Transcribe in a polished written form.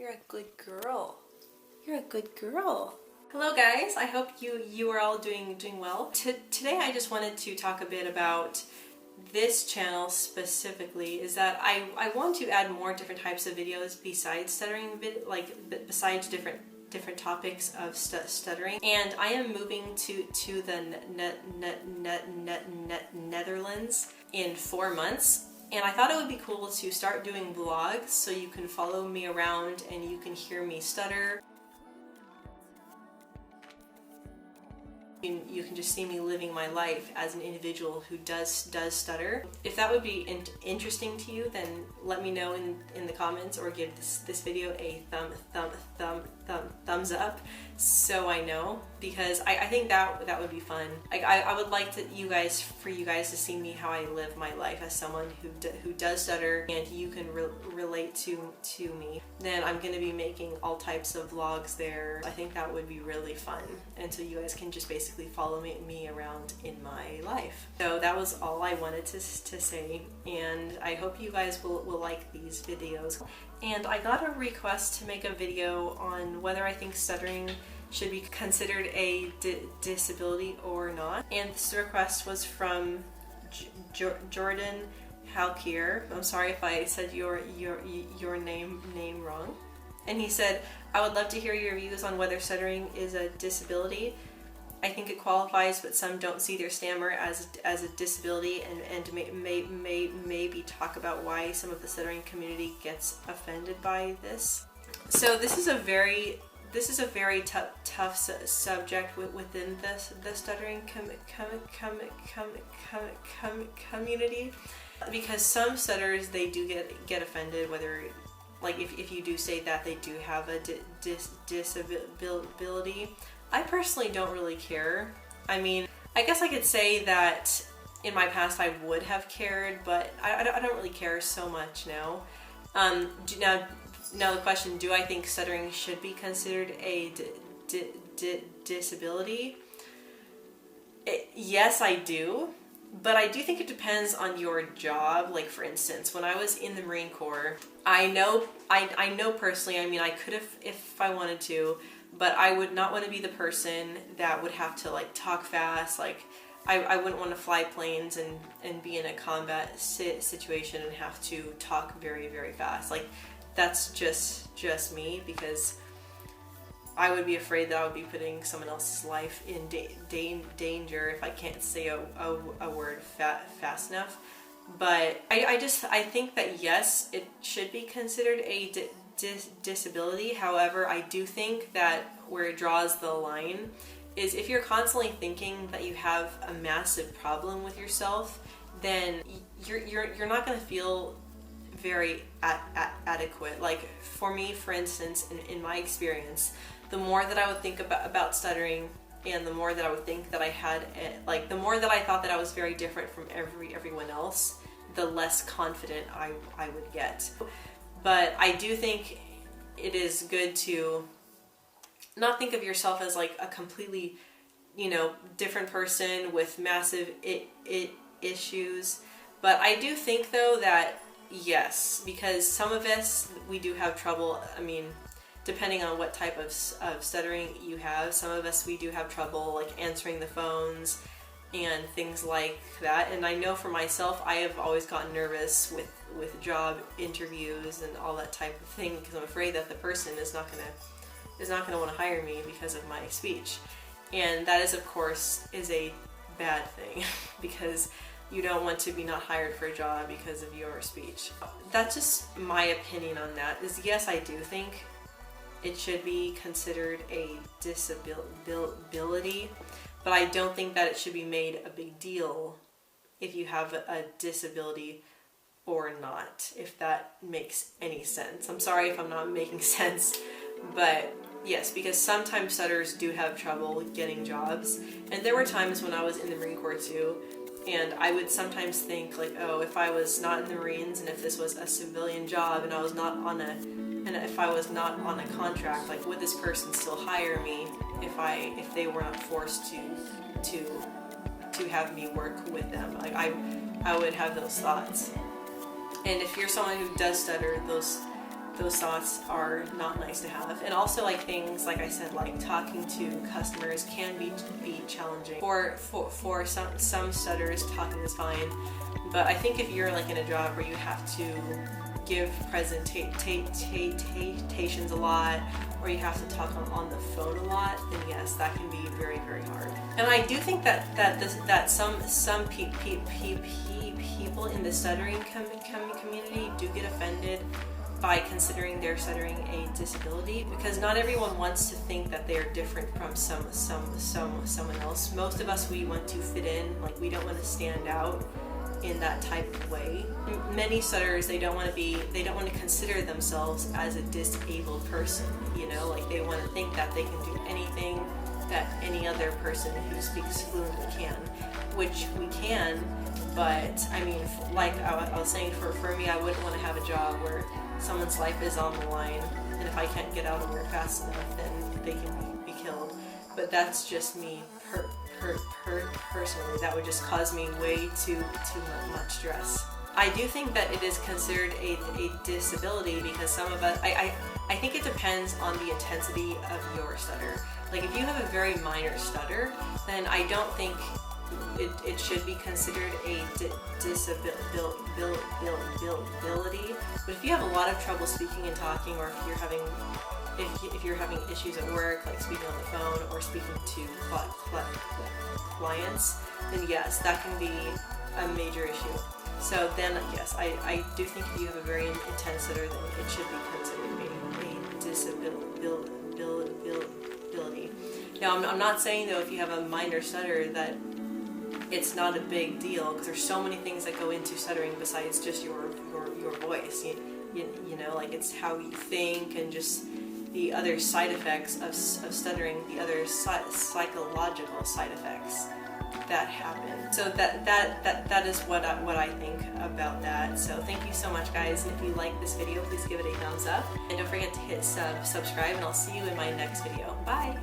You're a good girl. You're a good girl. Hello guys, I hope you are all doing well. Today I just wanted to talk a bit about this channel specifically, is that I want to add more different types of videos besides stuttering, besides different topics of stuttering. And I am moving to the Netherlands in 4 months. And I thought it would be cool to start doing vlogs so you can follow me around and you can hear me stutter. You can just see me living my life as an individual who does stutter. If that would be interesting to you, then let me know in the comments, or give this video a thumbs up so I know, because I think that would be fun. I would like for you guys to see me how I live my life as someone who does stutter, and you can relate to me. Then I'm going to be making all types of vlogs there. I think that would be really fun, and so you guys can just basically follow me around in my life. So that was all I wanted to say, and I hope you guys will like these videos. And I got a request to make a video on whether I think stuttering should be considered a disability or not. And this request was from Jordan Halkier. I'm sorry if I said your name wrong. And he said, I would love to hear your views on whether stuttering is a disability. I think it qualifies, but some don't see their stammer as a disability, and maybe talk about why some of the stuttering community gets offended by this. So this is a very tough subject within the stuttering community, because some stutterers, they do get offended, whether like if you do say that they do have a disability. I personally don't really care. I mean, I guess I could say that in my past I would have cared, but I don't really care so much now. Now the question, do I think stuttering should be considered a disability? Yes, I do. But I do think it depends on your job. Like, for instance, when I was in the Marine Corps, I know personally, I mean, I could have if I wanted to, but I would not want to be the person that would have to like talk fast. Like, I wouldn't want to fly planes and be in a combat situation and have to talk very, very fast. Like, that's just me, because I would be afraid that I would be putting someone else's life in danger if I can't say a word fast enough. But I think that yes, it should be considered a disability. However, I do think that where it draws the line is if you're constantly thinking that you have a massive problem with yourself, then you're not going to feel very adequate. Like, for me, for instance, in my experience, the more that I would think about stuttering, and the more that I would think that I had, like, the more that I thought that I was very different from everyone else, the less confident I would get. But I do think it is good to not think of yourself as like a completely, different person with massive issues. But I do think though that yes, because some of us, we do have trouble. I mean, depending on what type of stuttering you have, some of us, we do have trouble like answering the phones and things like that. And I know for myself, I have always gotten nervous with job interviews and all that type of thing, because I'm afraid that the person is not gonna want to hire me because of my speech. And that is, of course, is a bad thing because you don't want to be not hired for a job because of your speech. That's just my opinion on that. Is yes, I do think it should be considered a disability, but I don't think that it should be made a big deal if you have a disability or not, if that makes any sense. I'm sorry if I'm not making sense, but yes, because sometimes stutterers do have trouble getting jobs. And there were times when I was in the Marine Corps too, and I would sometimes think like, oh, if I was not in the Marines and if this was a civilian job and I was not on if I was not on a contract, like, would this person still hire me if they were not forced to have me work with them? Like, I would have those thoughts. And if you're someone who does stutter, those thoughts are not nice to have. And also like things, like I said, like talking to customers can be challenging. For some stutterers, talking is fine. But I think if you're like in a job where you have to give presentations a lot, or you have to talk on the phone a lot, then yes, that can be very, very hard. And I do think that some people in the stuttering community do get offended by considering their stuttering a disability, because not everyone wants to think that they are different from someone else. Most of us, we want to fit in, like we don't want to stand out in that type of way. Many stutterers, they don't want to consider themselves as a disabled person, you know, like they want to think that they can do anything that any other person who speaks fluently can, which we can, but I mean, like I was saying, for me, I wouldn't want to have a job where someone's life is on the line, and if I can't get out of work fast enough, then they can be killed. But that's just me personally. That would just cause me way too much stress. I do think that it is considered a disability because some of us, I think it depends on the intensity of your stutter. Like if you have a very minor stutter, then I don't think it should be considered a disability. But if you have a lot of trouble speaking and talking, or if you're having issues at work, like speaking on the phone or speaking to clients, then yes, that can be a major issue. So then yes, I do think if you have a very intense stutter, then it should be considered a disability. Now I'm not saying though if you have a minor stutter that it's not a big deal, because there's so many things that go into stuttering besides just your voice. You know, like it's how you think and just the other side effects of stuttering, the other psychological side effects that happen. So that is what I think about that. So thank you so much, guys. And if you like this video, please give it a thumbs up, and don't forget to hit subscribe, and I'll see you in my next video. Bye.